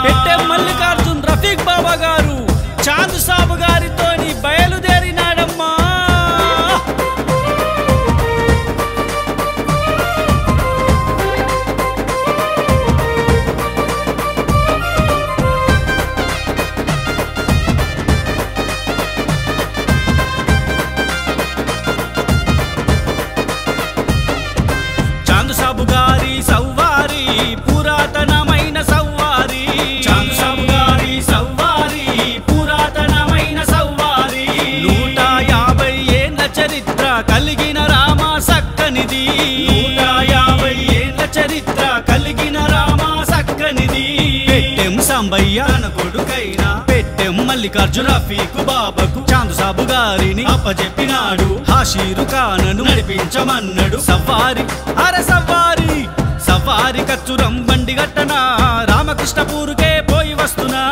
పెట్టె మల్లికార్జున్ రఫీక్ బాబా గారు చాంద్ సాబు గారితోని బయలుదేరినాడమ్మా. చాంద్ సాబు గారి సవ్వారి పురాతనమైన సవ్వారి, చాంద్ సాబు గారి సవ్వారి పురాతనమైన సవ్వారి. 150 ఏళ్ల చరిత్ర కలిగిన రామ సక్కనిది, 150 ఏళ్ల చరిత్ర కలిగిన రామ సక్కనిది. పెట్టెం సంబయ్య తన కొడుకైన పెట్టెం మల్లికార్జున రఫీకు బాబాకు చాంద్ సాబు గారిని అప్పచెప్పినాడు. హాషీరు ఖానను నడిపించమన్నాడు. సవ్వారి అరే సవ్వారి సవ్వారి కచ్చురం బండి గట్టన రామకృష్ణపూరుకే పోయి వస్తున్నా.